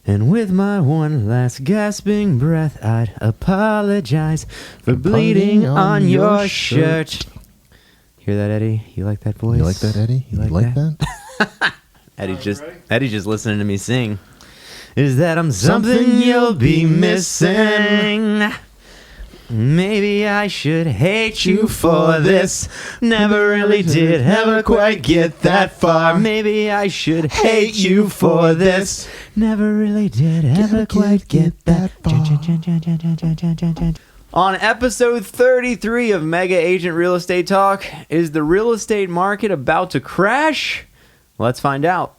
And with my one last gasping breath, I'd apologize for bleeding on your shirt. Hear that, Eddie? You like that voice? You like that, Eddie? You like that? Eddie's just listening to me sing. Is that I'm something you'll be missing? Maybe I should hate you for this. Never really did ever quite get that far. Maybe I should hate you for this. Never really did ever quite get that far. On episode 33 of Mega Agent Real Estate Talk, is the real estate market about to crash? Let's find out.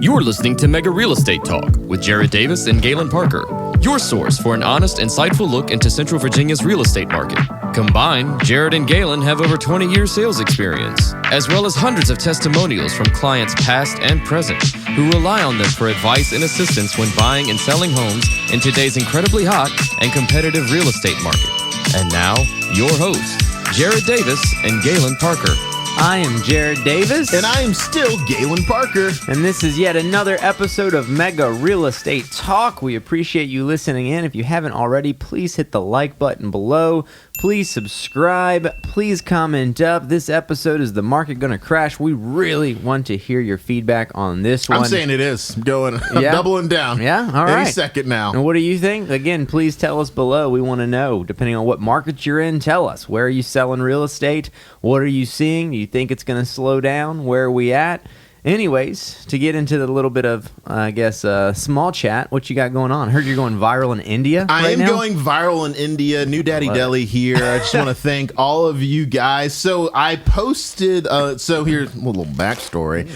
You're listening to Mega Real Estate Talk with Jared Davis and Galen Parker, your source for an honest, insightful look into Central Virginia's real estate market. Combined, Jared and Galen have over 20 years sales experience, as well as hundreds of testimonials from clients past and present who rely on them for advice and assistance when buying and selling homes in today's incredibly hot and competitive real estate market. And now, your hosts, Jared Davis and Galen Parker. I am Jared Davis. And I am still Galen Parker. And this is yet another episode of Mega Real Estate Talk. We appreciate you listening in. If you haven't already, please hit the like button below. Please subscribe. Please comment up. This episode, is the market going to crash? We really want to hear your feedback on this one. I'm saying it is. I'm doubling down. Yeah? All right. Any second now. And what do you think? Again, please tell us below. We want to know. Depending on what market you're in, tell us. Where are you selling real estate? What are you seeing? Do you think it's going to slow down? Where are we at? Anyways, to get into the little bit of, small chat, what you got going on? I heard you're going viral in India I am going viral in India. New Daddy Deli here. I just want to thank all of you guys. So I posted, here's a little backstory.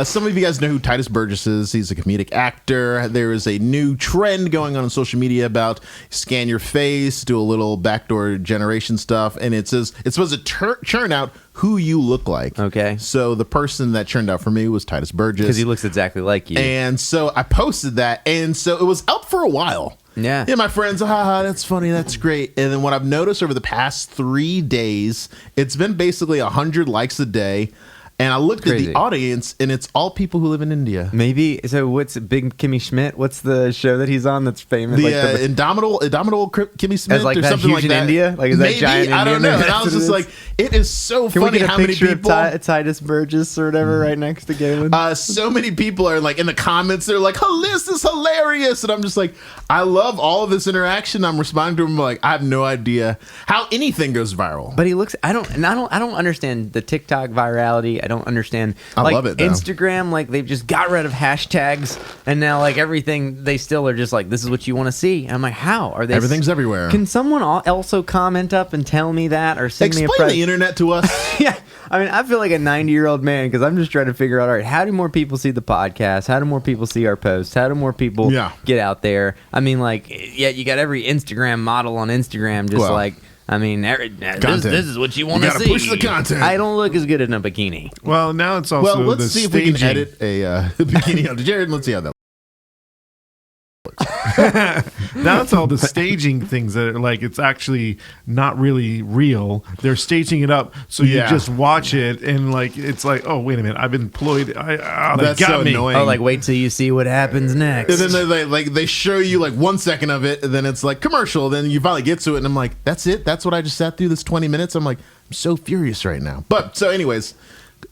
Some of you guys know who Titus Burgess is. He's a comedic actor. There is a new trend going on social media about scan your face, do a little backdoor generation stuff, and it says it's supposed to churn out who you look like. Okay. So the person that churned out for me was Titus Burgess. Because he looks exactly like you. And so I posted that, and so it was up for a while. Yeah. Yeah, my friends, that's funny, that's great. And then what I've noticed over the past 3 days, it's been basically 100 likes a day. And I looked at the audience, and it's all people who live in India. Maybe. So what's Big Kimmy Schmidt? What's the show that he's on that's famous? The Indomitable Kimmy Schmidt like or that something huge like that. in India? Like, is Maybe, that giant I don't Indian? know. And I was just like, it is so Can funny we get a how many picture people. Of Titus Burgess or whatever right next to Galen? So many people are like in the comments, they're like, this is hilarious. And I'm just like, I love all of this interaction. I'm responding to them like, I have no idea how anything goes viral. But he looks, I don't understand the TikTok virality. I don't understand. I love it, though. Instagram, like they've just got rid of hashtags, and now like everything, they still are just like, this is what you want to see. And I'm like, how are they? Everything's everywhere. Can someone also comment up and tell me that, or send me a Explain the internet to us. Yeah, I mean, I feel like a 90-year-old man because I'm just trying to figure out, all right, how do more people see the podcast? How do more people see our posts? How do more people get out there? I mean, like, yeah, you got every Instagram model on Instagram just I mean, this is what you want to see. Push the content. I don't look as good in a bikini. Well, now it's also let's see if we can edit a bikini onto Jared. Let's see how that looks. Now it's all the staging things that are like, it's actually not really real. They're staging it up so you just watch it and like it's like, oh wait a minute, I've been employed. That's got so me. annoying. Oh, like wait till you see what happens next. And then they show you like 1 second of it, and then it's like commercial. Then you finally get to it, and I'm like, that's it. That's what I just sat through this 20 minutes. I'm like, I'm so furious right now. But so, anyways.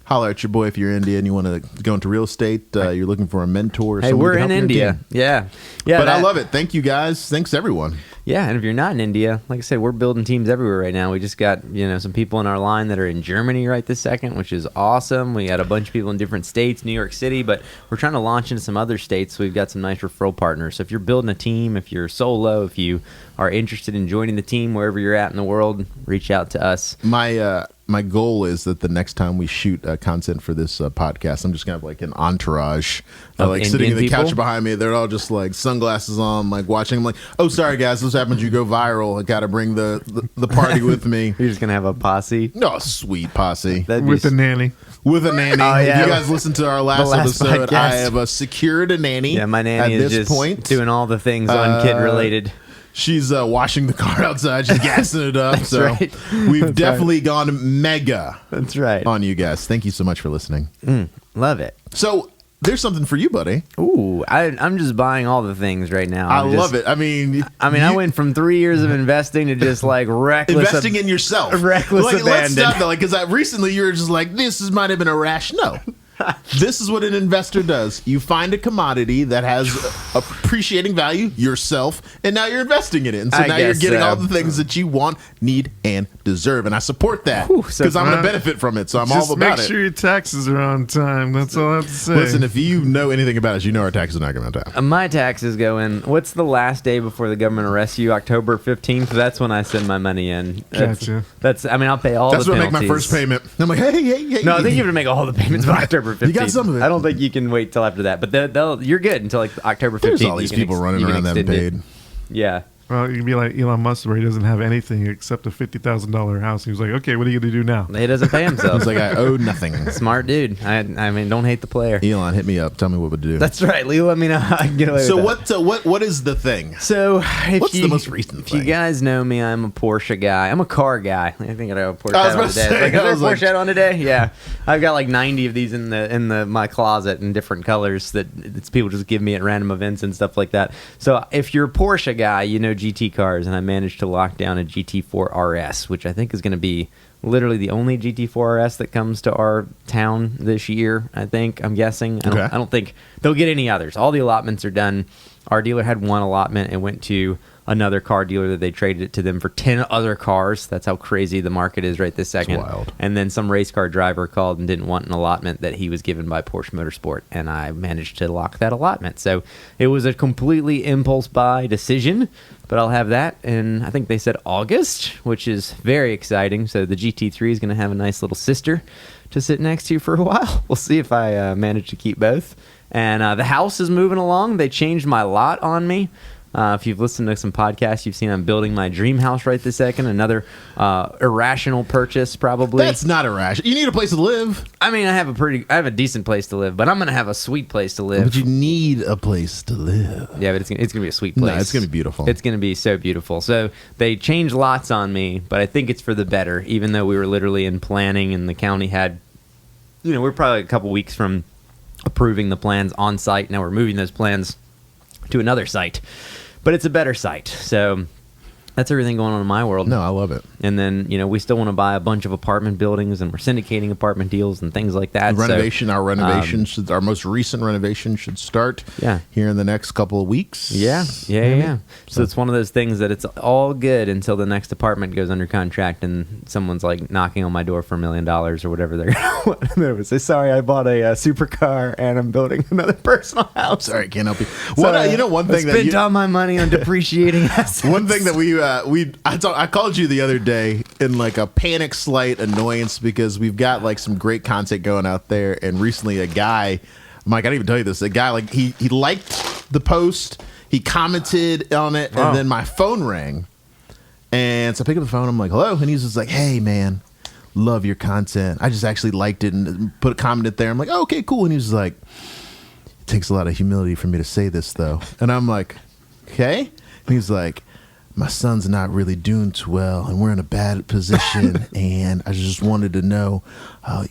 Holler at your boy if you're in India and you want to go into real estate. You're looking for a mentor. Or hey, we're in India. Yeah. But I love it. Thank you guys. Thanks everyone. Yeah, and if you're not in India, like I said, we're building teams everywhere right now. We just got some people in our line that are in Germany right this second, which is awesome. We got a bunch of people in different states, New York City, but we're trying to launch into some other states. So we've got some nice referral partners. So if you're building a team, if you're solo, if you are interested in joining the team wherever you're at in the world, reach out to us. My goal is that the next time we shoot content for this podcast, I'm just gonna have like an entourage, like sitting in the couch behind me. They're all just like sunglasses on, like watching. I'm like, oh, sorry guys, this happens. You go viral. I gotta bring the party with me. You're just gonna have a posse. No, sweet posse with a nanny. With a nanny. Oh, yeah. If you guys listen to our last episode, podcast. I have secured a nanny. Yeah, my nanny is just doing all the things unkid related. She's washing the car outside. She's gassing it up. So we've definitely gone mega. That's right. On you guys. Thank you so much for listening. Love it. So there's something for you, buddy. Ooh, I'm just buying all the things right now. I love it. I mean, I went from 3 years of investing to just like reckless investing in yourself. Reckless like, abandon. Let's stop that. Like, because recently you were just like, might have been a rash. No. This is what an investor does. You find a commodity that has appreciating value yourself, and now you're investing in it. And so now you're getting all the things that you want, need, and deserve. And I support that because I'm going to benefit from it. So I'm all about it. Just make sure your taxes are on time. That's all I have to say. Listen, if you know anything about us, you know our taxes are not going to time. My taxes go in. What's the last day before the government arrests you? October 15th. That's when I send my money in. Gotcha. I'll pay all That's the penalties. when I make my first payment. I'm like, hey. No, I think you have to make all the payments by October 15th. You got some of it. I don't think you can wait till after that. But you're good until like October 15th. There's all these people running around that paid. Yeah. Well, you can be like Elon Musk, where he doesn't have anything except a $50,000 house. He was like, okay, what are you going to do now? He doesn't pay himself. He's like, I owe nothing. Smart dude. I mean, don't hate the player. Elon, hit me up. Tell me what to do. That's right. Leo, let me know how I can get away with that. What is the thing? So, what's the most recent thing? If you guys know me, I'm a Porsche guy. I'm a car guy. I think I have a Porsche hat on today. Is there a Porsche hat on today? Yeah. I've got like 90 of these in my closet in different colors that people just give me at random events and stuff like that. So, if you're a Porsche guy, you know GT cars, and I managed to lock down a GT4 RS, which I think is going to be literally the only GT4 RS that comes to our town this year, I'm guessing. I don't think they'll get any others. All the allotments are done. Our dealer had one allotment and went to another car dealer that they traded it to them for 10 other cars. That's how crazy the market is right this second. It's wild. And then some race car driver called and didn't want an allotment that he was given by Porsche Motorsport, and I managed to lock that allotment. So it was a completely impulse buy decision, but I'll have that in, I think they said August, which is very exciting. So the GT3 is going to have a nice little sister to sit next to for a while. We'll see if I manage to keep both. And the house is moving along. They changed my lot on me. If you've listened to some podcasts, you've seen I'm building my dream house right this second. Another irrational purchase, probably. That's not irrational. You need a place to live. I mean, I have a decent place to live, but I'm gonna have a sweet place to live. But you need a place to live. Yeah, but it's gonna be a sweet place. No, it's gonna be beautiful. It's gonna be so beautiful. So they changed lots on me, but I think it's for the better. Even though we were literally in planning, and the county had, we're probably a couple weeks from approving the plans on site. Now we're moving those plans to another site, but it's a better site. So that's everything going on in my world. No, I love it. And then, we still want to buy a bunch of apartment buildings, and we're syndicating apartment deals and things like that. Our most recent renovation should start here in the next couple of weeks. Yeah. So it's one of those things that it's all good until the next apartment goes under contract and someone's like knocking on my door for $1 million or whatever they're going to say, sorry, I bought a supercar and I'm building another personal house. Sorry, can't help you. One thing I spent all my money on depreciating assets. One thing that I called you the other day in like a panic slight annoyance because we've got like some great content going out there, and recently a guy, Mike, I didn't even tell you this, a guy like he liked the post, he commented on it, and then my phone rang, and so I pick up the phone, I'm like, hello, and he's just like, hey man, love your content, I just actually liked it and put a comment in there. I'm like, oh, okay, cool. And he was like, it takes a lot of humility for me to say this though. And I'm like, okay. And he's like, my son's not really doing too well, and we're in a bad position, and I just wanted to know,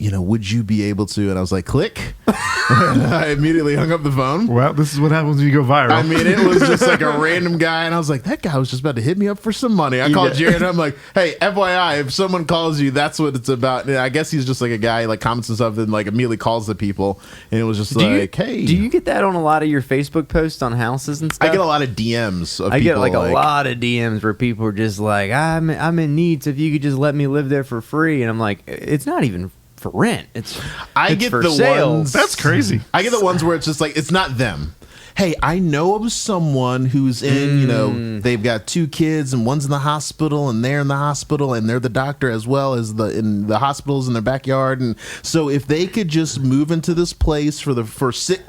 would you be able to? And I was like, click. And I immediately hung up the phone. Well, this is what happens when you go viral. I mean, it was just like a random guy, and I was like, that guy was just about to hit me up for some money. I called Jared, and I'm like, hey, FYI, if someone calls you, that's what it's about. And I guess he's just like a guy, like comments and stuff, and like immediately calls the people, and it was just hey. Do you get that on a lot of your Facebook posts on houses and stuff? I get a lot of DMs of people. I get like a lot of DMs where people are just like, I'm in need, so if you could just let me live there for free. And I'm like, it's not even for rent. It's for sales. Ones. That's crazy. I get the ones where it's just like, it's not them. Hey, I know of someone who's in, they've got 2 kids and one's in the hospital and they're in the hospital and they're the doctor as well as in the hospitals in their backyard. And so if they could just move into this place for 6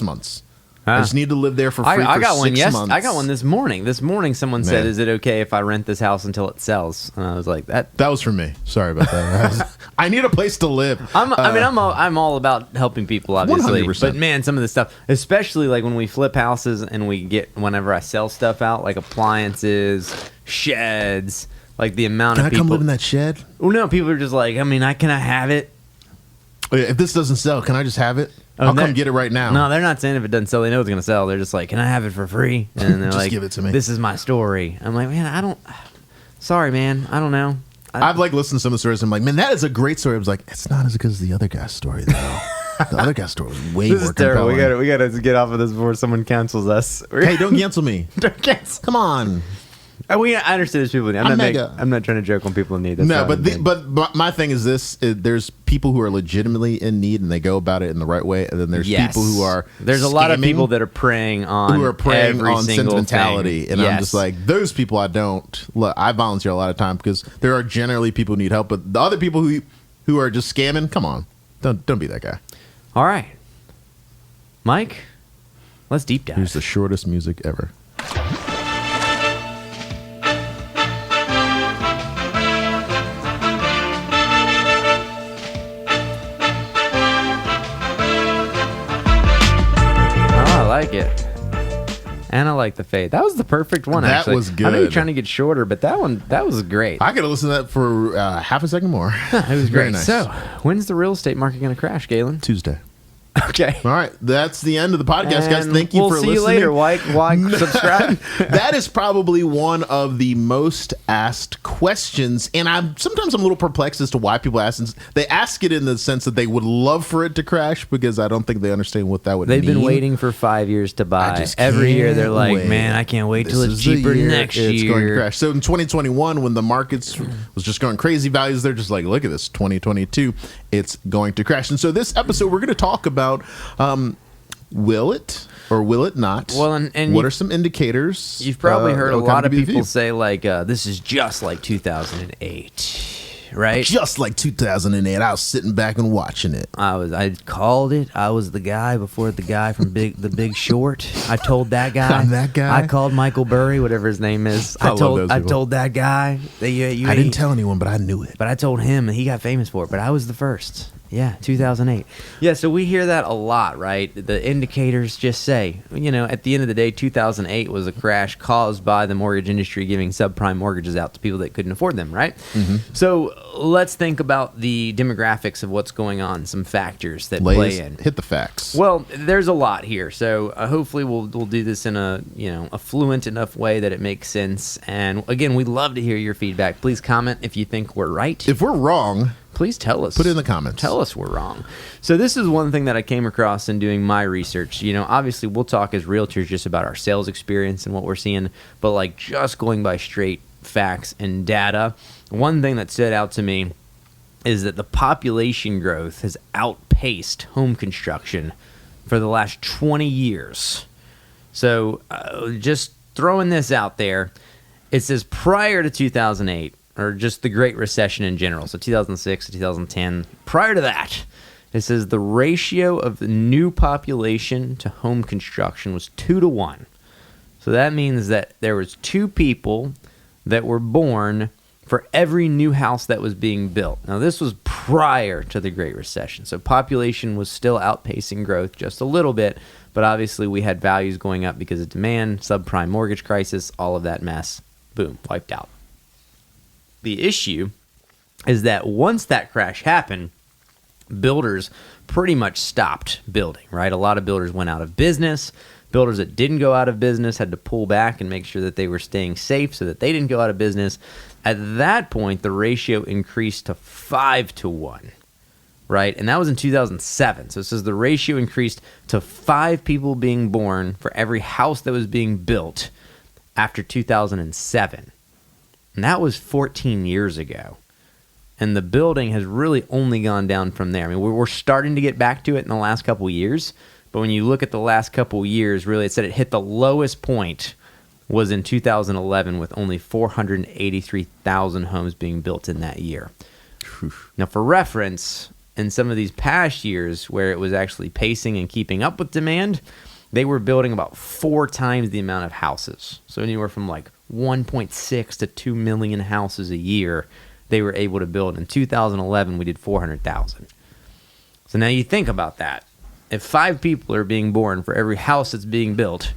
months. I just need to live there for free I got for one 6 months. I got one this morning. This morning someone said, is it okay if I rent this house until it sells? And I was like, that was for me. Sorry about that. I need a place to live. I'm all about helping people, obviously. 100%. But man, some of the stuff, especially like when we flip houses and whenever I sell stuff out, like appliances, sheds, like the amount of people. Can I come live in that shed? Well, no, people are just like, can I have it? If this doesn't sell, can I just have it? I'll come get it right now. No, they're not saying if it doesn't sell, they know it's going to sell. They're just like, can I have it for free? And they're Just like, give it to me. This is my story. I'm like, man, sorry, man. I don't know. I've like listened to some of the stories. And I'm like, man, that is a great story. I was like, it's not as good as the other guy's story, though. The other guy's story was way This more is terrible. compelling. We gotta get off of this before someone cancels us. Hey, don't cancel me. Don't cancel. Come on. I understand there's people in need. I'm not trying to joke on people in need. That's No, not what I mean. but my thing is this: there's people who are legitimately in need and they go about it in the right way, and then there's people who are. There's a lot of scamming, people that are preying on every single sentimentality, thing. and Yes. I'm just like, those people I don't. Look, I volunteer a lot of time because there are generally people who need help, but the other people who are just scamming, come on, don't be that guy. All right, Mike, let's deep dive. Here's the shortest music ever. I like it. And I like the fade. That was the perfect one, That actually. was I know you're good. trying to get shorter, but that was great. I could have listened to that for half a second more. It was Very great. nice. So, when's the real estate market going to crash, Galen? Tuesday. Okay. All right, that's the end of the podcast, guys. And Thank you we'll for see listening. you later. Why subscribe? That is probably one of the most asked questions, and sometimes I'm a little perplexed as to why people ask. They ask it in the sense that they would love for it to crash because I don't think they understand what that would mean. They've been waiting for 5 years to buy. I just Every year they're can't like, wait. man, I can't wait till This it's is the cheaper year next year. It's going to crash. So in 2021, when the markets was just going crazy values, they're just like, look at this, 2022, it's going to crash. And so this episode, we're going to talk about will it or will it not? Well, and what are some indicators? You've probably heard a that'll come lot to of be the people view? say like, this is just like 2008, right? Just like 2008, I was sitting back and watching it. I called it. I was the guy before the guy from The Big Short. I told that guy. I'm that guy? I called Michael Burry, whatever his name is. I love those I people. told that guy. That I didn't tell anyone, but I knew it. But I told him, and he got famous for it. But I was the first. Yeah, 2008. Yeah, so we hear that a lot, right? The indicators just say, at the end of the day, 2008 was a crash caused by the mortgage industry giving subprime mortgages out to people that couldn't afford them, right? Mm-hmm. So let's think about the demographics of what's going on, some factors that play in. Hit the facts. Well, there's a lot here, so hopefully we'll do this in a fluent enough way that it makes sense. And again, we'd love to hear your feedback. Please comment if you think we're right. If we're wrong, Please tell us. put it in the comments. Tell us we're wrong. So this is one thing that I came across in doing my research. Obviously we'll talk as realtors just about our sales experience and what we're seeing, but like just going by straight facts and data, one thing that stood out to me is that the population growth has outpaced home construction for the last 20 years. So just throwing this out there, it says prior to 2008, or just the Great Recession in general, so 2006 to 2010. Prior to that, it says the ratio of the new population to home construction was 2-to-1. So that means that there was 2 people that were born for every new house that was being built. Now, this was prior to the Great Recession, so population was still outpacing growth just a little bit, but obviously we had values going up because of demand, subprime mortgage crisis, all of that mess, boom, wiped out. The issue is that once that crash happened, builders pretty much stopped building, right? A lot of builders went out of business. Builders that didn't go out of business had to pull back and make sure that they were staying safe so that they didn't go out of business. At that point, the ratio increased to 5-to-1, right? And that was in 2007. So it says the ratio increased to 5 people being born for every house that was being built after 2007. And that was 14 years ago. And the building has really only gone down from there. I mean, we're starting to get back to it in the last couple of years. But when you look at the last couple of years, really, it said it hit the lowest point was in 2011 with only 483,000 homes being built in that year. Now, for reference, in some of these past years where it was actually pacing and keeping up with demand, they were building about 4 times the amount of houses. So anywhere from like 1.6 to 2 million houses a year they were able to build. In 2011, we did 400,000. So now you think about that. If 5 people are being born for every house that's being built,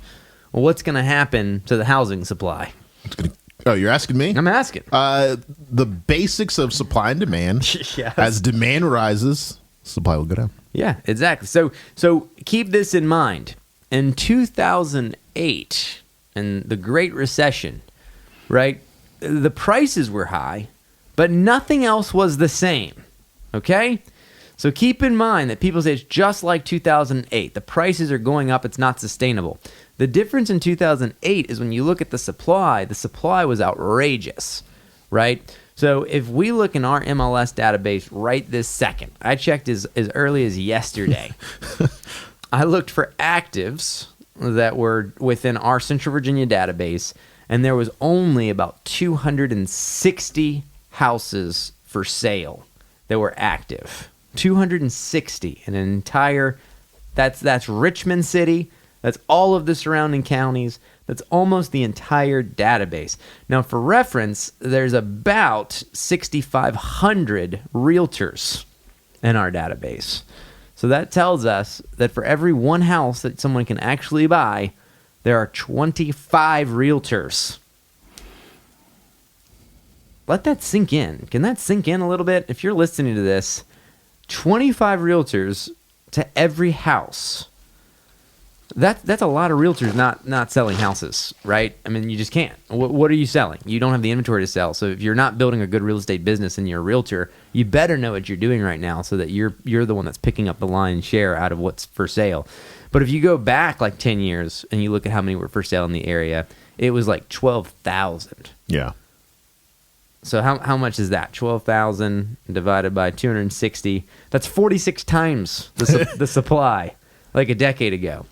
well, what's going to happen to the housing supply? Oh, you're asking me? I'm asking. The basics of supply and demand. Yes. As demand rises, supply will go down. Yeah, exactly. So keep this in mind. In 2008, in the Great Recession, right, the prices were high, but nothing else was the same. Okay? So keep in mind that people say it's just like 2008. The prices are going up. It's not sustainable. The difference in 2008 is when you look at the supply was outrageous, right? So if we look in our MLS database right this second, I checked as early as yesterday. I looked for actives that were within our Central Virginia database, and there was only about 260 houses for sale that were active. 260 in an entire, that's Richmond City, that's all of the surrounding counties, that's almost the entire database. Now, for reference, there's about 6,500 realtors in our database. So that tells us that for every one house that someone can actually buy, there are 25 realtors. Let that sink in. Can that sink in a little bit? If you're listening to this, 25 realtors to every house. That's a lot of realtors not selling houses, right? I mean, you just can't. What are you selling? You don't have the inventory to sell. So if you're not building a good real estate business and you're a realtor, you better know what you're doing right now so that you're the one that's picking up the lion's share out of what's for sale. But if you go back like 10 years and you look at how many were for sale in the area, it was like 12,000. Yeah. So how much is that? 12,000 divided by 260. That's 46 times the supply, like a decade ago.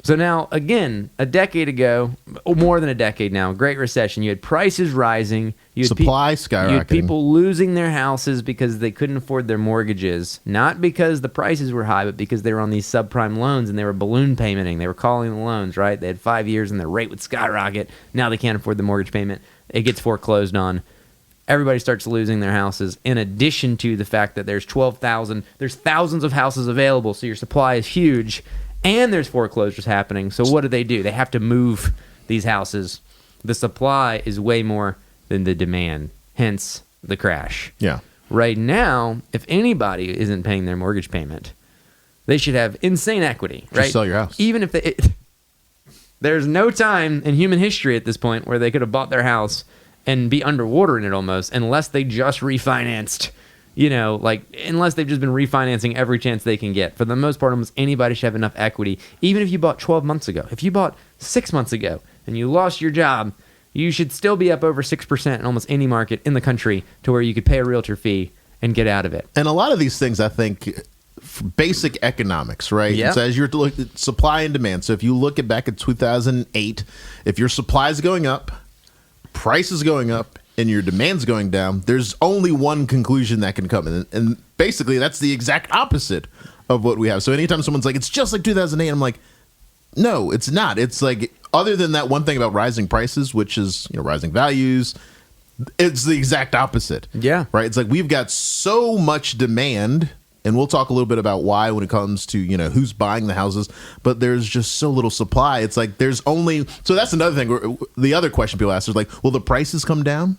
So now, again, a decade ago, more than a decade now, Great Recession, you had prices rising. You had Supply skyrocketing. You had people losing their houses because they couldn't afford their mortgages. Not because the prices were high, but because they were on these subprime loans and they were balloon paymenting. They were calling the loans, right? They had 5 years and their rate would skyrocket. Now they can't afford the mortgage payment. It gets foreclosed on. Everybody starts losing their houses, in addition to the fact that there's 12,000. There's thousands of houses available, so your supply is huge. And there's foreclosures happening. So what do? They have to move these houses. The supply is way more than the demand, hence the crash. Yeah. Right now, if anybody isn't paying their mortgage payment, they should have insane equity, right? Just sell your house. Even if there's no time in human history at this point where they could have bought their house and be underwater in it almost, unless they just refinanced. You know, like, unless they've just been refinancing every chance they can get. For the most part, almost anybody should have enough equity. Even if you bought 12 months ago. If you bought 6 months ago and you lost your job, you should still be up over 6% in almost any market in the country to where you could pay a realtor fee and get out of it. And a lot of these things, I think, basic economics, right? Yep. So as you're looking at supply and demand. So if you look at back at 2008, if your supply is going up, price is going up, and your demand's going down, there's only one conclusion that can come. And basically, that's the exact opposite of what we have. So anytime someone's like, it's just like 2008, I'm like, no, it's not. It's like, other than that one thing about rising prices, which is, you know, rising values, it's the exact opposite. Yeah. Right? It's like we've got so much demand, and we'll talk a little bit about why when it comes to, you know, who's buying the houses, but there's just so little supply. It's like there's only, so that's another thing. The other question people ask is like, will the prices come down?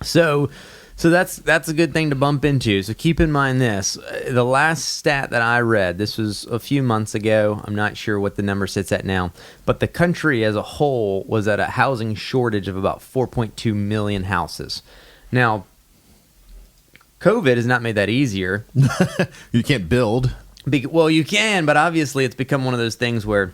So that's a good thing to bump into. So keep in mind this. The last stat that I read, this was a few months ago. I'm not sure what the number sits at now. But the country as a whole was at a housing shortage of about 4.2 million houses. Now, COVID has not made that easier. You can't build. Well, you can, but obviously it's become one of those things where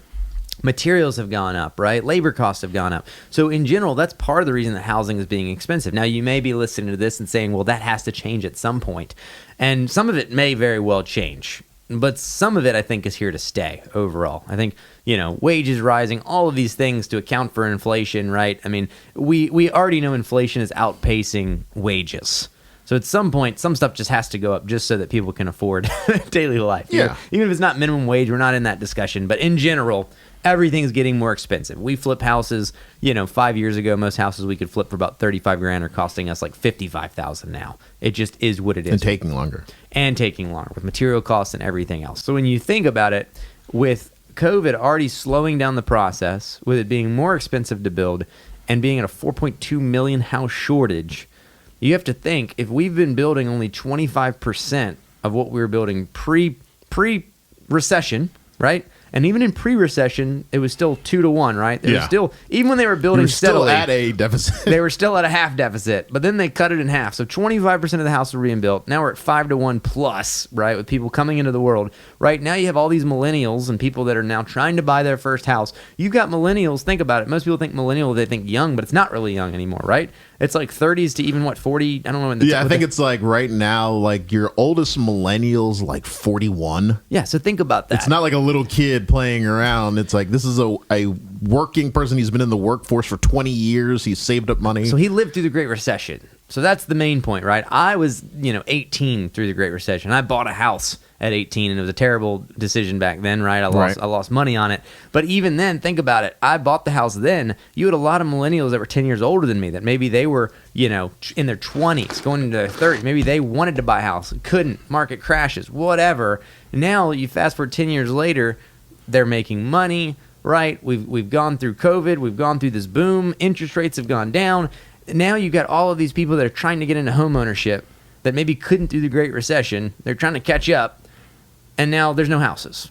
materials have gone up, right? Labor costs have gone up. So in general, that's part of the reason that housing is being expensive. Now, you may be listening to this and saying, well, that has to change at some point. And some of it may very well change. But some of it, I think, is here to stay overall. I think, you know, wages rising, all of these things to account for inflation, right? I mean, we already know inflation is outpacing wages. So at some point, some stuff just has to go up just so that people can afford daily life. Yeah. You know, even if it's not minimum wage, we're not in that discussion. But in general, everything's getting more expensive. We flip houses, you know, 5 years ago, most houses we could flip for about 35 grand are costing us like 55,000 now. It just is what it is. And taking longer. And taking longer with material costs and everything else. So when you think about it, with COVID already slowing down the process, with it being more expensive to build and being at a 4.2 million house shortage, you have to think, if we've been building only 25% of what we were building pre-recession, right? And even in pre-recession, it was still 2-to-1, right? It was Yeah. still, even when they were building Still steadily, at a deficit. they were still at a half deficit, but then they cut it in half. So 25% of the house were being built. Now we're at 5-to-1 plus, right? With people coming into the world. Right now you have all these millennials and people that are now trying to buy their first house. You've got millennials, think about it. Most people think millennial, they think young, but it's not really young anymore, right? It's like 30s to even 40? I don't know when the I think it's like right now, like your oldest millennial's like 41. Yeah, so think about that. It's not like a little kid playing around. It's like this is a working person. He's been in the workforce for 20 years. He's saved up money. So he lived through the Great Recession. So that's the main point, right? I was, 18 through the Great Recession. I bought a house at 18, and it was a terrible decision back then, right? I lost money on it. But even then, think about it. I bought the house then. You had a lot of millennials that were 10 years older than me that maybe they were, in their 20s, going into their 30s. Maybe they wanted to buy a house, couldn't. Market crashes, whatever. Now you fast forward 10 years later, they're making money, right? We've gone through COVID. We've gone through this boom. Interest rates have gone down. Now you've got all of these people that are trying to get into home ownership that maybe couldn't through the Great Recession. They're trying to catch up, and now there's no houses.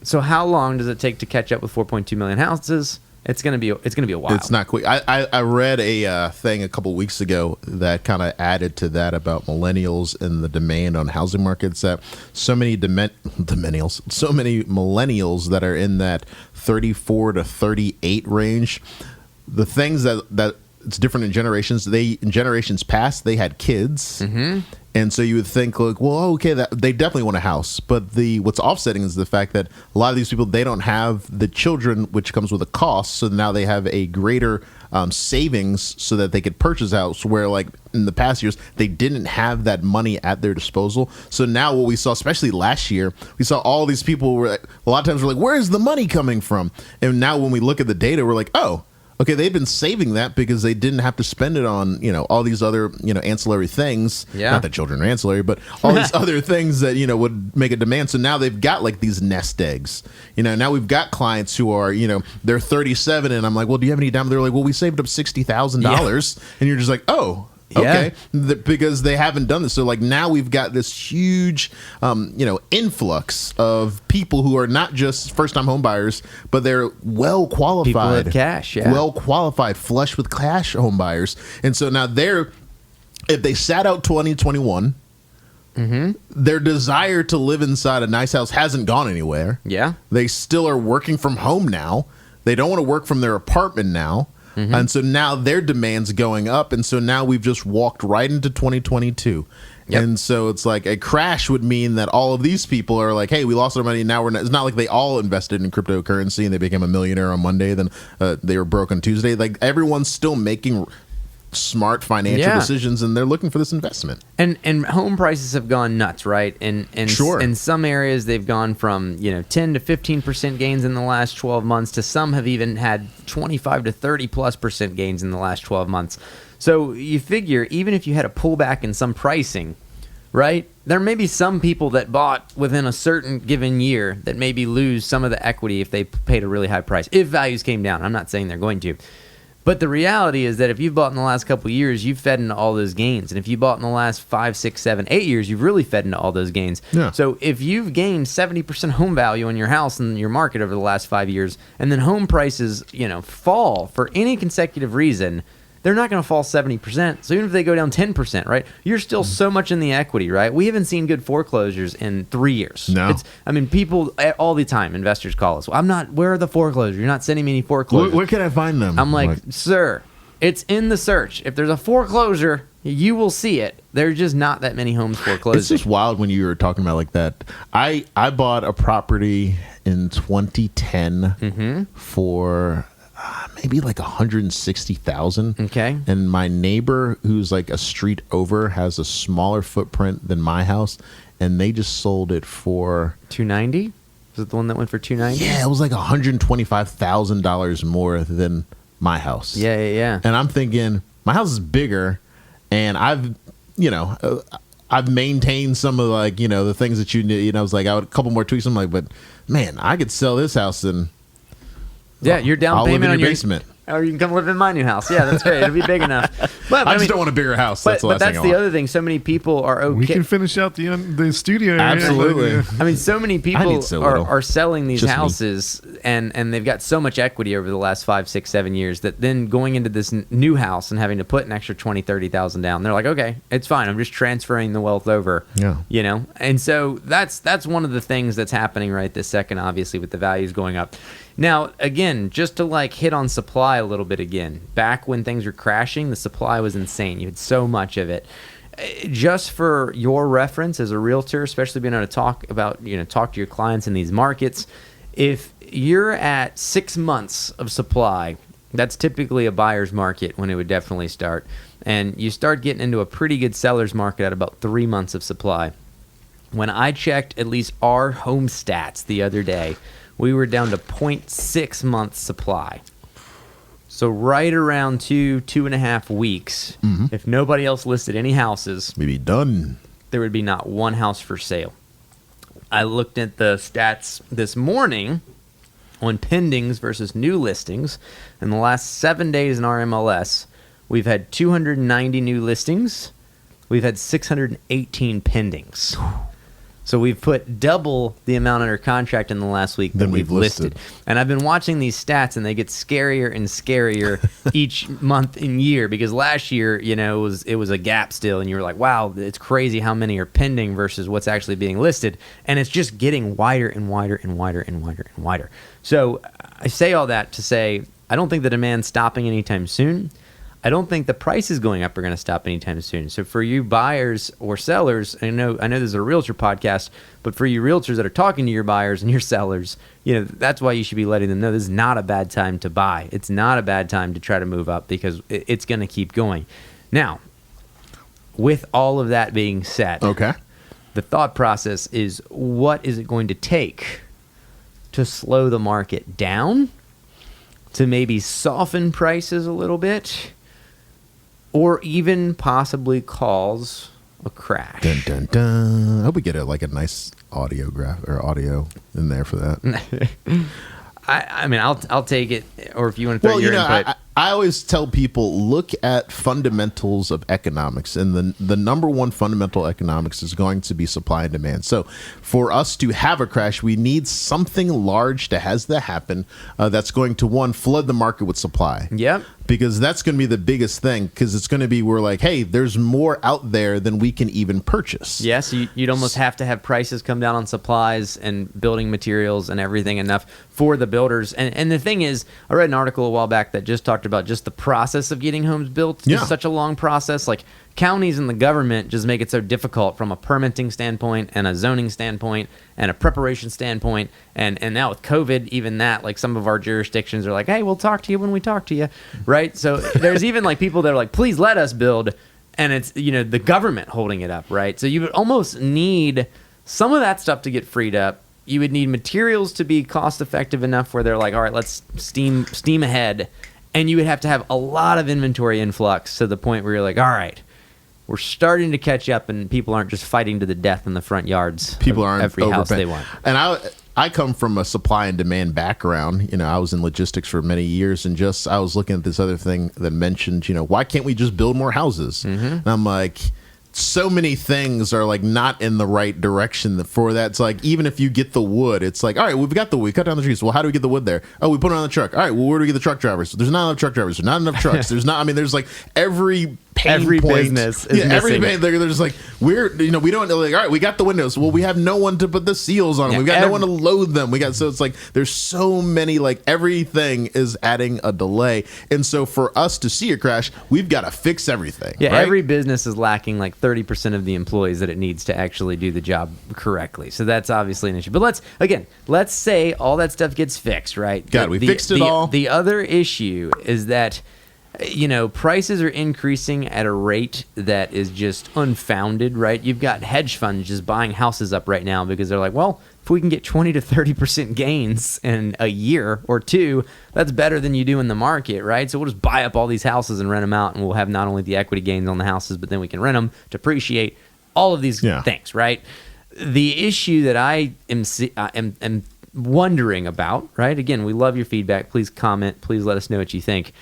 So how long does it take to catch up with 4.2 million houses? It's gonna be a while. It's not quick. I read a thing a couple weeks ago that kind of added to that about millennials and the demand on housing markets. That so many millennials that are in that 34 to 38 range. The things that it's different in generations. In generations past, they had kids, and so you would think like, well, okay, that they definitely want a house. But what's offsetting is the fact that a lot of these people, they don't have the children, which comes with a cost. So now they have a greater savings so that they could purchase a house. Where like in the past years, they didn't have that money at their disposal. So now what we saw, especially last year, we saw all these people were a lot of times we're like, where is the money coming from? And now when we look at the data, we're like, oh. Okay, they've been saving that because they didn't have to spend it on, all these other, ancillary things. Yeah. Not that children are ancillary, but all these other things that, would make a demand. So now they've got like these nest eggs. Now we've got clients who are, they're 37 and I'm like, well, do you have any down? They're like, well, we saved up $60,000. And you're just like, oh. Okay, because they haven't done this. So like now we've got this huge, influx of people who are not just first-time home buyers, but they're well qualified, people with cash, well qualified, flush with cash home buyers. And so now if they sat out 2021, their desire to live inside a nice house hasn't gone anywhere. Yeah, they still are working from home now. They don't want to work from their apartment now. And so now their demand's going up. And so now we've just walked right into 2022. Yep. And so it's like a crash would mean that all of these people are like, hey, we lost our money. Now we're not. It's not like they all invested in cryptocurrency and they became a millionaire on Monday. Then they were broke on Tuesday. Like everyone's still making smart financial decisions and they're looking for this investment. And home prices have gone nuts, right? And sure. In some areas they've gone from 10 to 15% gains in the last 12 months to some have even had 25 to 30+% gains in the last 12 months. So you figure even if you had a pullback in some pricing, right? There may be some people that bought within a certain given year that maybe lose some of the equity if they paid a really high price. If values came down, I'm not saying they're going to. But the reality is that if you've bought in the last couple of years, you've fed into all those gains. And if you bought in the last 5, 6, 7, 8 years, you've really fed into all those gains. Yeah. So if you've gained 70% home value on your house and your market over the last 5 years, and then home prices, fall for any consecutive reason, they're not going to fall 70%. So even if they go down 10%, right, you're still so much in the equity, right? We haven't seen good foreclosures in 3 years. No. People all the time, investors call us. Where are the foreclosures? You're not sending me any foreclosures. Where can I find them? I'm like, sir, it's in the search. If there's a foreclosure, you will see it. There's just not that many homes foreclosing. It's just wild when you were talking about like that. I bought a property in 2010 for maybe like 160,000. Okay. And my neighbor, who's like a street over, has a smaller footprint than my house, and they just sold it for $290. Was it the one that went for $290? Yeah, it was like $125,000 more than my house. Yeah. And I'm thinking my house is bigger, and I've maintained some of like the things that you need. I was like, I would a couple more tweaks. I'm like, but man, I could sell this house and. Yeah, your down payment on your basement. Or you can come live in my new house. Yeah, that's great. It'll be big enough. But I just don't want a bigger house. That's the last thing I want. the other thing. So many people are okay. We can finish out the studio area. Absolutely. I mean, so many people are selling these Just houses, and they've got so much equity over the last 5, 6, 7 years that then going into this new house and having to put an extra $20,000-$30,000 down, they're like, okay, it's fine. I'm just transferring the wealth over. Yeah. You know, and so that's one of the things that's happening right this second, obviously, with the values going up. Now, again, just to like hit on supply a little bit again, back when things were crashing, the supply was insane. You had so much of it. Just for your reference as a realtor, especially being able to talk to your clients in these markets, if you're at 6 months of supply, that's typically a buyer's market when it would definitely start. And you start getting into a pretty good seller's market at about 3 months of supply. When I checked at least our home stats the other day, we were down to 0.6 months supply. So right around 2.5 weeks, if nobody else listed any houses, we'd be done. There would be not one house for sale. I looked at the stats this morning on pendings versus new listings. In the last 7 days in our MLS, we've had 290 new listings. We've had 618 pendings. So we've put double the amount under contract in the last week than we've listed. And I've been watching these stats, and they get scarier and scarier each month and year, because last year, you know, it was a gap still, and you were like, wow, it's crazy how many are pending versus what's actually being listed. And it's just getting wider and wider and wider and wider and wider. So I say all that to say I don't think the demand's stopping anytime soon. I don't think the prices going up are going to stop anytime soon. So for you buyers or sellers, I know this is a realtor podcast, but for you realtors that are talking to your buyers and your sellers, you know, that's why you should be letting them know this is not a bad time to buy. It's not a bad time to try to move up, because it's going to keep going. Now, with all of that being said, okay, the thought process is, what is it going to take to slow the market down, to maybe soften prices a little bit, or even possibly cause a crash? Dun, dun, dun. I hope we get a nice audio in there for that. I mean, I'll take it, or if you want to throw your input. I always tell people, look at fundamentals of economics, and the number one fundamental economics is going to be supply and demand. So for us to have a crash, we need something large that has to happen that's going to, one, flood the market with supply. Yep. Because that's going to be the biggest thing, because it's going to be, we're like, hey, there's more out there than we can even purchase. Yes, you'd almost have to have prices come down on supplies and building materials and everything enough for the builders. And the thing is, I read an article a while back that just talked about just the process of getting homes built. It's such a long process. Like, counties and the government just make it so difficult from a permitting standpoint and a zoning standpoint and a preparation standpoint. And now with COVID, even that, like, some of our jurisdictions are like, hey, we'll talk to you when we talk to you, right? So there's even like people that are like, please let us build, and it's, you know, the government holding it up, right? So you would almost need some of that stuff to get freed up. You would need materials to be cost effective enough where they're like, all right, let's steam ahead. And you would have to have a lot of inventory influx to the point where you're like, all right, we're starting to catch up, and people aren't just fighting to the death in the front yards. People aren't every house they want. And I come from a supply and demand background. You know, I was in logistics for many years, and I was looking at this other thing that mentioned, you know, why can't we just build more houses? And I'm like, so many things are like not in the right direction for that. It's like, even if you get the wood, it's like, all right, we've got the wood, we cut down the trees. Well, how do we get the wood there? Oh, we put it on the truck. All right, well, where do we get the truck drivers? There's not enough truck drivers. There's not enough trucks. There's not, I mean, there's like every point, business is every there's like, we don't, like, all right, we got the windows. Well, we have no one to put the seals on them. We've got no one to load them. So it's like, there's so many, like, everything is adding a delay. And so for us to see a crash, we've got to fix everything. Yeah, right? Every business is lacking like 30% of the employees that it needs to actually do the job correctly. So that's obviously an issue. But let's say all that stuff gets fixed, right? We fixed it all. The other issue is that, you know, prices are increasing at a rate that is just unfounded, right? You've got hedge funds just buying houses up right now because they're like, well, if we can get 20 to 30% gains in a year or two, that's better than you do in the market, right? So we'll just buy up all these houses and rent them out, and we'll have not only the equity gains on the houses, but then we can rent them, depreciate, all of these things, right? The issue that I am wondering about, right? Again, we love your feedback. Please comment. Please let us know what you think.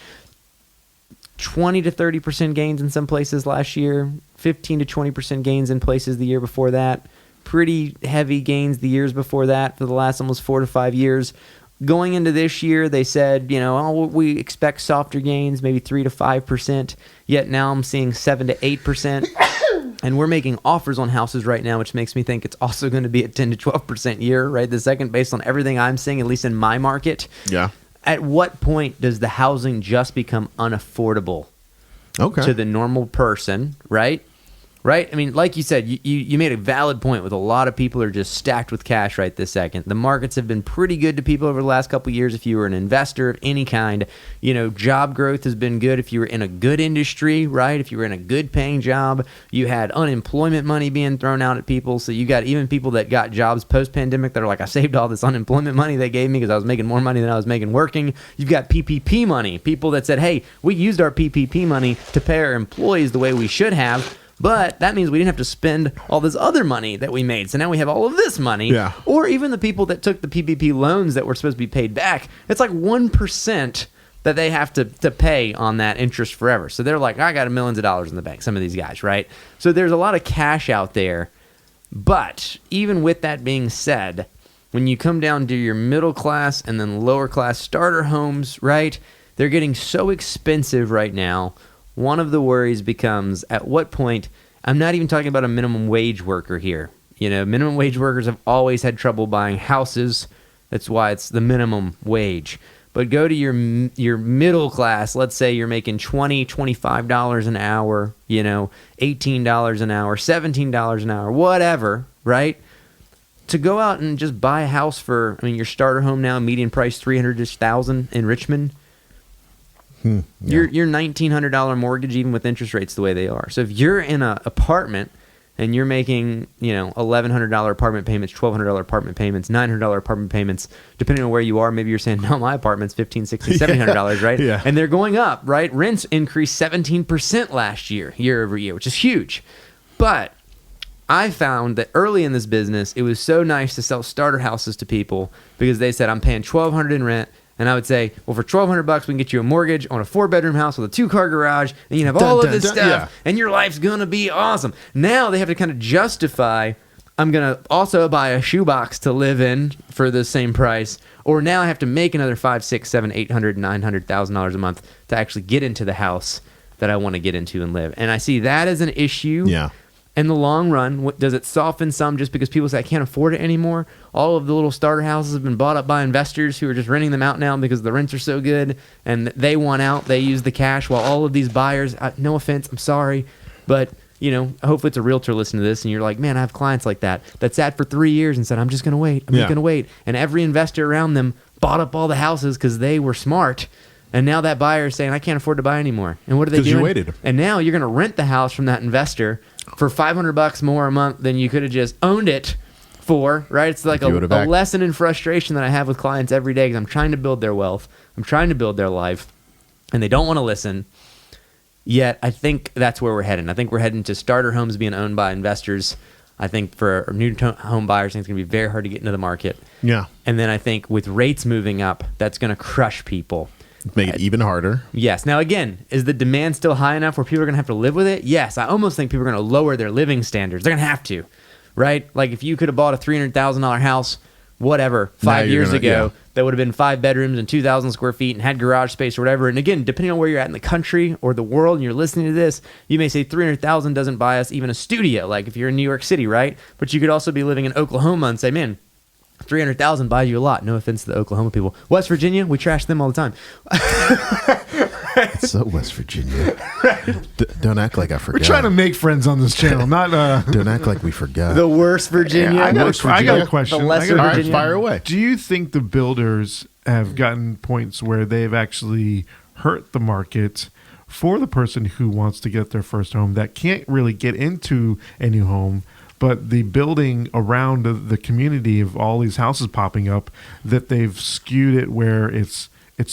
20 to 30% gains in some places last year, 15 to 20% gains in places the year before that, pretty heavy gains the years before that for the last almost 4 to 5 years. Going into this year, they said, we expect softer gains, maybe 3 to 5%, yet now I'm seeing 7 to 8%. And we're making offers on houses right now, which makes me think it's also going to be a 10 to 12% year, right? The second, based on everything I'm seeing, at least in my market. Yeah. At what point does the housing just become unaffordable to the normal person, right? Right? I mean, like you said, you made a valid point with a lot of people are just stacked with cash right this second. The markets have been pretty good to people over the last couple of years if you were an investor of any kind. Job growth has been good if you were in a good industry, right? If you were in a good paying job, you had unemployment money being thrown out at people. So you got even people that got jobs post-pandemic that are like, I saved all this unemployment money they gave me because I was making more money than I was making working. You've got PPP money, people that said, hey, we used our PPP money to pay our employees the way we should have. But that means we didn't have to spend all this other money that we made. So now we have all of this money. Yeah. Or even the people that took the PPP loans that were supposed to be paid back. It's like 1% that they have to pay on that interest forever. So they're like, I got millions of dollars in the bank, some of these guys, right? So there's a lot of cash out there. But even with that being said, when you come down to your middle class and then lower class starter homes, right, they're getting so expensive right now. One of the worries becomes, at what point, I'm not even talking about a minimum wage worker here. Minimum wage workers have always had trouble buying houses. That's why it's the minimum wage. But go to your middle class. Let's say you're making $20, $25 an hour, $18 an hour, $17 an hour, whatever, right? To go out and just buy a house for, your starter home now, median price $300,000 in Richmond. Your $1,900 mortgage, even with interest rates the way they are. So if you're in an apartment and you're making, $1,100 apartment payments, $1,200 apartment payments, $900 apartment payments, depending on where you are, maybe you're saying, no, my apartment's $1,500, $1,600, $700, right? Yeah. And they're going up, right? Rents increased 17% last year over year, which is huge. But I found that early in this business, it was so nice to sell starter houses to people because they said, I'm paying $1,200 in rent. And I would say, well, for $1,200, we can get you a mortgage on a 4-bedroom house with a 2-car garage, and you have all of this stuff, and your life's going to be awesome. Now they have to kind of justify, I'm going to also buy a shoebox to live in for the same price, or now I have to make another $500,000, $600,000, $700,000, $800,000, $900,000 a month to actually get into the house that I want to get into and live. And I see that as an issue. Yeah. In the long run, does it soften some just because people say, I can't afford it anymore? All of the little starter houses have been bought up by investors who are just renting them out now because the rents are so good and they want out. They use the cash while all of these buyers, no offense, I'm sorry, but hopefully it's a realtor listening to this and you're like, man, I have clients like that sat for 3 years and said, I'm just going to wait. I'm just going to wait. And every investor around them bought up all the houses because they were smart. And now that buyer is saying, I can't afford to buy anymore. And what are they doing? Because you waited. And now you're going to rent the house from that investor for $500 more a month than you could have just owned it for, right? It's like a lesson in frustration that I have with clients every day because I'm trying to build their wealth. I'm trying to build their life, and they don't want to listen. Yet I think that's where we're heading. I think we're heading to starter homes being owned by investors. I think for new home buyers, I think it's going to be very hard to get into the market. Yeah. And then I think with rates moving up, that's going to crush people. Make it even harder. Yes. Now, again, is the demand still high enough where people are going to have to live with it? Yes. I almost think people are going to lower their living standards. They're going to have to, right? Like if you could have bought a $300,000 house, whatever, 5 years ago, that would have been 5 bedrooms and 2,000 square feet and had garage space or whatever. And again, depending on where you're at in the country or the world and you're listening to this, you may say 300,000 doesn't buy us even a studio, like if you're in New York City, right? But you could also be living in Oklahoma and say, man, 300,000 buys you a lot. No offense to the Oklahoma people. West Virginia, we trash them all the time. It's so West Virginia. Don't act like I forgot. We're trying to make friends on this channel, not Don't act like we forgot. The worst Virginia. I got a question. The lesser All right, Virginia. fire away. Do you think the builders have gotten points where they've actually hurt the market for the person who wants to get their first home that can't really get into a new home, but the building around the community of all these houses popping up, that they've skewed it where it's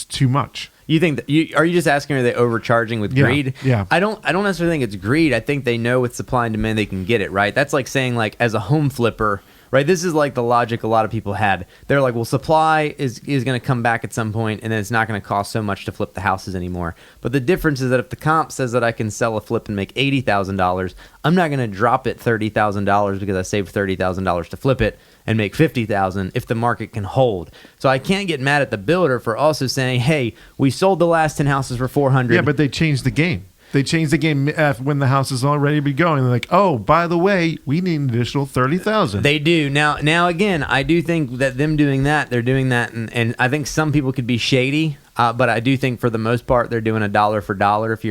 too much? You think that are you just asking, are they overcharging with greed? Yeah. I don't necessarily think it's greed. I think they know with supply and demand they can get it, right? That's like saying, like, as a home flipper, right? This is like the logic a lot of people had. They're like, well, supply is going to come back at some point, and then it's not going to cost so much to flip the houses anymore. But the difference is that if the comp says that I can sell a flip and make $80,000, I'm not going to drop it $30,000 because I saved $30,000 to flip it and make $50,000 if the market can hold. So I can't get mad at the builder for also saying, hey, we sold the last 10 houses for $400,000. Yeah, but they changed the game. They changed the game when the house is already be going. They're like, oh, by the way, we need an additional $30,000. They do. Now again, I do think that them doing that, they're doing that, and I think some people could be shady. But I do think for the most part they're doing a dollar for dollar. If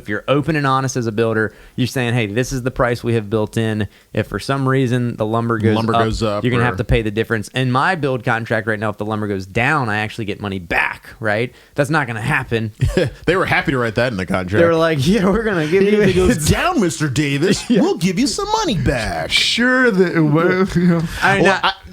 you're open and honest as a builder, you're saying, hey, this is the price we have built in. If for some reason the lumber goes up, you're gonna have to pay the difference. In my build contract right now, if the lumber goes down, I actually get money back. Right? That's not gonna happen. They were happy to write that in the contract. They were like, yeah, we're gonna give you. If it goes down, Mr. Davis, we'll give you some money back. Sure.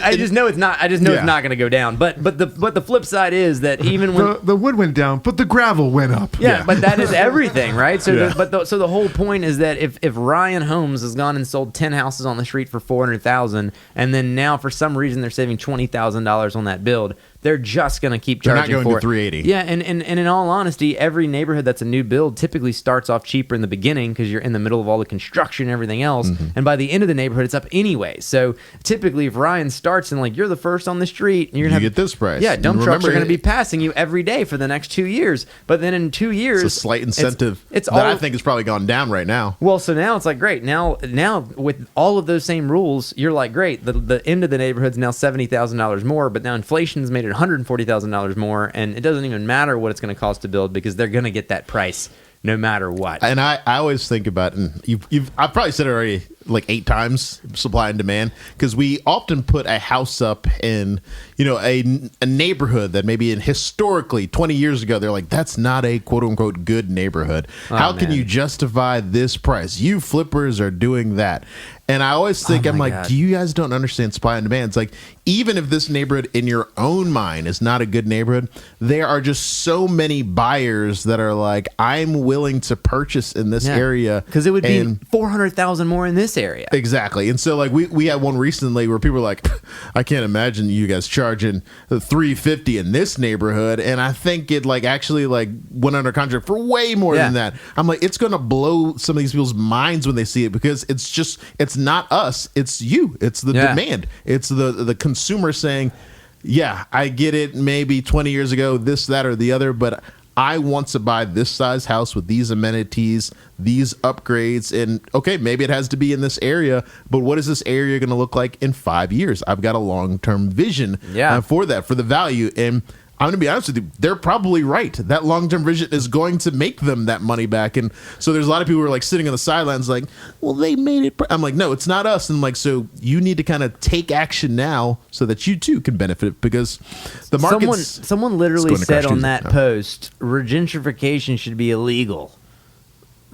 I just know it's not. I just know it's not gonna go down. But the flip side is that even when the wood went down, but the gravel went up. Yeah, but that is everything, right? So, so the whole point is that if Ryan Holmes has gone and sold 10 houses on the street for $400,000, and then now for some reason they're saving $20,000 on that build, they're just going to keep charging not going for to it. $380. Yeah, and in all honesty, every neighborhood that's a new build typically starts off cheaper in the beginning because you're in the middle of all the construction and everything else. Mm-hmm. And by the end of the neighborhood, it's up anyway. So typically, if Ryan starts and like you're the first on the street, and you're gonna get this price. Yeah, dump trucks are going to be passing you every day for the next 2 years. But then in 2 years, it's a slight incentive it's that I think has probably gone down right now. Well, so now it's like great. Now with all of those same rules, you're like great. The end of the neighborhood's now $70,000 more, but now inflation's made it $140,000 more, and it doesn't even matter what it's going to cost to build because they're going to get that price no matter what. And I always think about, and I've probably said it already like 8 times, supply and demand, because we often put a house up in, a neighborhood that maybe historically 20 years ago, they're like, that's not a quote unquote good neighborhood. How can you justify this price? You flippers are doing that. And I always think, I'm like, do you guys don't understand supply and demand? It's like, even if this neighborhood in your own mind is not a good neighborhood, there are just so many buyers that are like, I'm willing to purchase in this area. Because it would be $400,000 more in this area. Exactly. And so like we had one recently where people were like, I can't imagine you guys charging $350 in this neighborhood. And I think it like actually like went under contract for way more than that. I'm like, it's going to blow some of these people's minds when they see it, because it's not us, it's you, it's the demand, it's the consumer saying, yeah, I get it, maybe 20 years ago this, that, or the other, but I want to buy this size house with these amenities, these upgrades, and okay, maybe it has to be in this area, but what is this area going to look like in 5 years? I've got a long-term vision for that, for the value. And I'm going to be honest with you, they're probably right. That long-term vision is going to make them that money back. And so there's a lot of people who are like sitting on the sidelines like, well, they made it. I'm like, no, it's not us. And I'm like, so you need to kind of take action now so that you too can benefit, because the market's someone literally said on that post, gentrification should be illegal.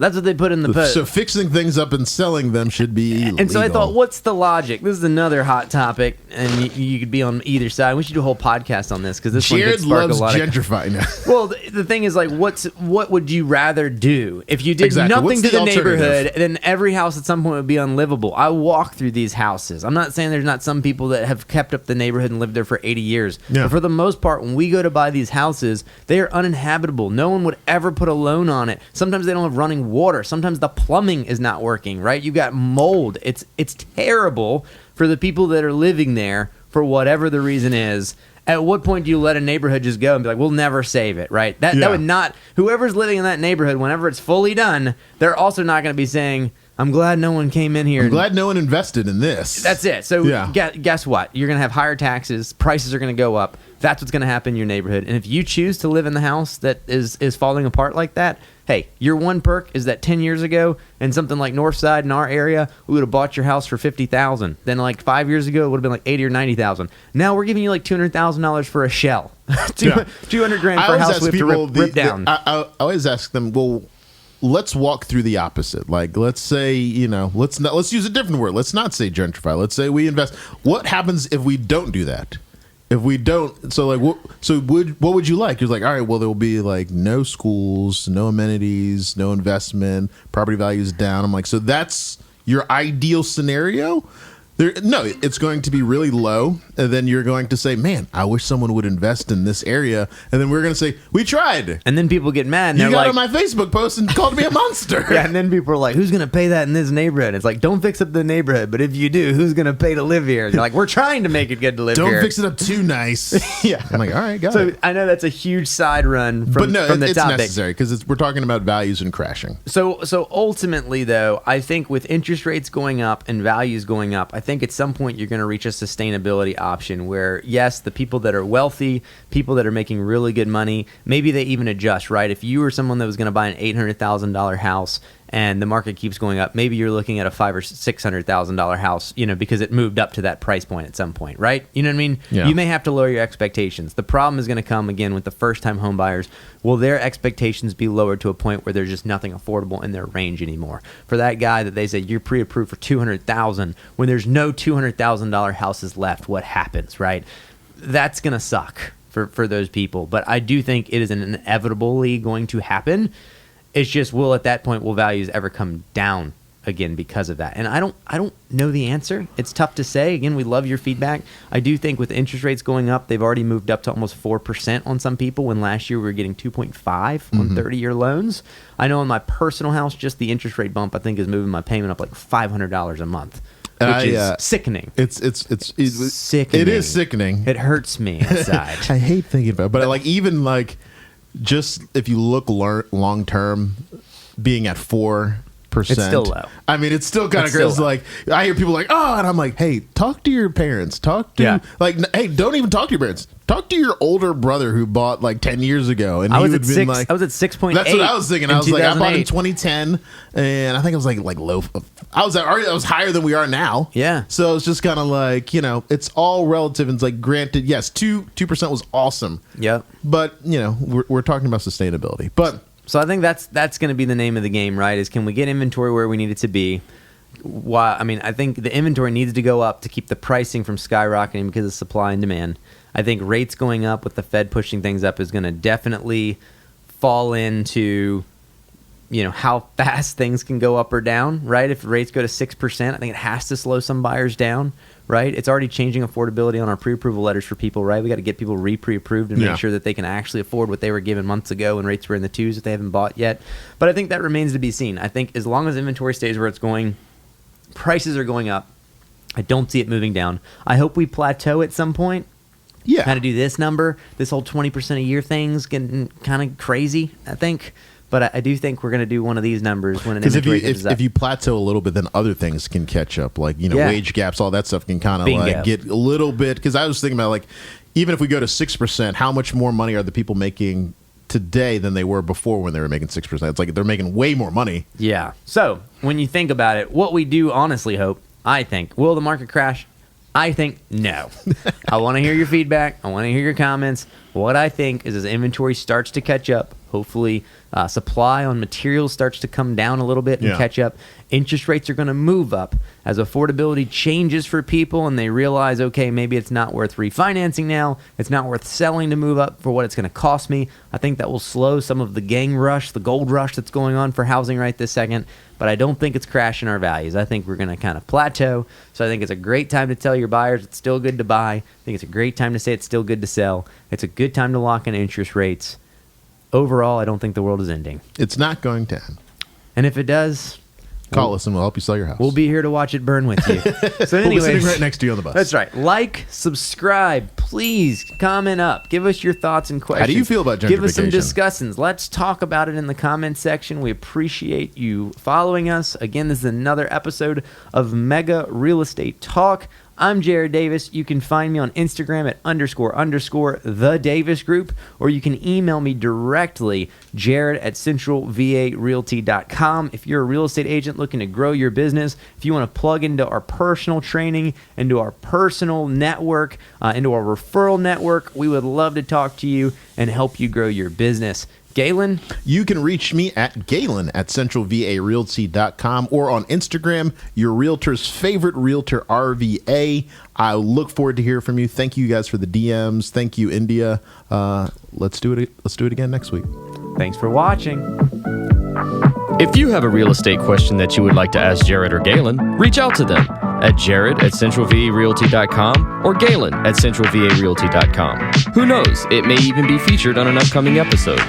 That's what they put in the post. So fixing things up and selling them should be illegal. And so I thought, what's the logic? This is another hot topic, and you could be on either side. We should do a whole podcast on this, because this one could spark a lot of gentrifying. Well, the thing is, like, what would you rather do if you did nothing to the neighborhood? Then every house at some point would be unlivable. I walk through these houses. I'm not saying there's not some people that have kept up the neighborhood and lived there for 80 years. Yeah. But for the most part, when we go to buy these houses, they are uninhabitable. No one would ever put a loan on it. Sometimes they don't have running water. Sometimes the plumbing is not working, right? You've got mold. It's terrible for the people that are living there for whatever the reason is. At what point do you let a neighborhood just go and be like, we'll never save it, right? That would not, whoever's living in that neighborhood, whenever it's fully done, they're also not going to be saying, I'm glad no one came in here. I'm glad no one invested in this. That's it. So guess what? You're going to have higher taxes. Prices are going to go up. That's what's going to happen in your neighborhood. And if you choose to live in the house that is falling apart like that, hey, your one perk is that 10 years ago in something like Northside in our area, we would have bought your house for $50,000. Then like 5 years ago, it would have been like $80,000 or $90,000. Now we're giving you like $200,000 for a shell. $200,000 for a house we have to rip down. I always ask them, well, let's walk through the opposite. Like, let's say, let's use a different word. Let's not say gentrify. Let's say we invest. What happens if we don't do that? If we don't, so like, what would you like? You're like, all right, well, there will be like no schools, no amenities, no investment, property values down. I'm like, so that's your ideal scenario? No, it's going to be really low, and then you're going to say, "Man, I wish someone would invest in this area." And then we're going to say, "We tried." And then people get mad. And You they're got like, on my Facebook post and called me a monster. yeah, and then people are like, "Who's going to pay that in this neighborhood?" It's like, don't fix up the neighborhood, but if you do, who's going to pay to live here? They're like, we're trying to make it good to live Don't here. fix it up too nice. Yeah. I'm like, all right, got So it. I know that's a huge side run from, But no, from the it's topic. necessary because we're talking about values and crashing. So ultimately, though, I think with interest rates going up and values going up, I think at some point you're going to reach a sustainability option where, yes, the people that are wealthy, people that are making really good money, maybe they even adjust, right? If you were someone that was going to buy an $800,000 house and the market keeps going up, maybe you're looking at a $500,000 or $600,000 house, because it moved up to that price point at some point, right? You know what I mean? Yeah. You may have to lower your expectations. The problem is going to come again with the first-time home buyers. Will their expectations be lowered to a point where there's just nothing affordable in their range anymore? For that guy that they say you're pre-approved for $200,000 when there's no $200,000 houses left, what happens, right? That's going to suck for those people. But I do think it is inevitably going to happen. It's just, at that point, will values ever come down again because of that? And I don't know the answer. It's tough to say. Again, we love your feedback. I do think with interest rates going up, they've already moved up to almost 4% on some people, when last year we were getting 2.5 on 30-year loans. I know in my personal house, just the interest rate bump, I think, is moving my payment up like $500 a month, which is sickening. It's sickening. It is sickening. It hurts me inside. I hate thinking about it, but like even like just if you look long term, being at 4%, It's still low. I mean, it's still kind of It's still crazy. low. Like I hear people like, oh, and I'm like, hey, talk to your parents. Talk to hey, don't even talk to your parents. Talk to your older brother who bought like 10 years ago, and I he was would at have been 6. like, I was at 6.8. that's what I was thinking. in I was like, I bought in 2008. 2010, and I think it was like low. I was higher than we are now. Yeah. So it's just kind of like, it's all relative. And it's like, granted, yes, 2% was awesome. Yep. But we're talking about sustainability. But So I think that's going to be the name of the game, right? Is can we get inventory where we need it to be? I think the inventory needs to go up to keep the pricing from skyrocketing because of supply and demand. I think rates going up with the Fed pushing things up is going to definitely fall into, how fast things can go up or down, right? If rates go to 6%, I think it has to slow some buyers down, right? It's already changing affordability on our pre-approval letters for people, right? We got to get people pre-approved and make sure that they can actually afford what they were given months ago when rates were in the 2s if they haven't bought yet. But I think that remains to be seen. I think as long as inventory stays where it's going, prices are going up. I don't see it moving down. I hope we plateau at some point. yeah, Kind of do this number. This whole 20% a year thing's getting kind of crazy, I think. But I do think we're going to do one of these numbers when an because inventory goes up. if you plateau a little bit, then other things can catch up, like wage gaps, all that stuff can kind of Bingo. like get a little bit. Because I was thinking about like, even if we go to 6%, how much more money are the people making today than they were before when they were making 6%? It's like they're making way more money. Yeah. So when you think about it, what we do honestly hope, I think, will the market crash? I think no. I want to hear your feedback. I want to hear your comments. What I think is as inventory starts to catch up, hopefully supply on materials starts to come down a little bit and catch up. Interest rates are going to move up as affordability changes for people and they realize, okay, maybe it's not worth refinancing now. It's not worth selling to move up for what it's going to cost me. I think that will slow some of the gang rush, the gold rush that's going on for housing right this second. But I don't think it's crashing our values. I think we're going to kind of plateau. So I think it's a great time to tell your buyers it's still good to buy. I think it's a great time to say it's still good to sell. It's a good time to lock in interest rates. Overall, I don't think the world is ending. It's not going to end. And if it does, Call us and we'll help you sell your house. we'll be here to watch it burn with you. So We'll be sitting anyways, right next to you on the bus. that's right. Like, subscribe, please comment up. Give us your thoughts and questions. How do you feel about gentrification? Give us some discussions. Let's talk about it in the comments section. We appreciate you following us. Again, this is another episode of Mega Real Estate Talk. I'm Jared Davis. You can find me on Instagram at __ the Davis Group, or you can email me directly, jared@centralvarealty.com. If you're a real estate agent looking to grow your business, if you want to plug into our personal training, into our personal network, into our referral network, we would love to talk to you and help you grow your business. Galen? You can reach me at Galen at centralvarealty.com or on Instagram, your realtor's favorite realtor, RVA. I look forward to hear from you. Thank you guys for the DMs. Thank you, India. Let's do it. Let's do it again next week. Thanks for watching. If you have a real estate question that you would like to ask Jared or Galen, reach out to them. at jared@centralvarealty.com or Galen at centralvarealty.com. Who knows, it may even be featured on an upcoming episode.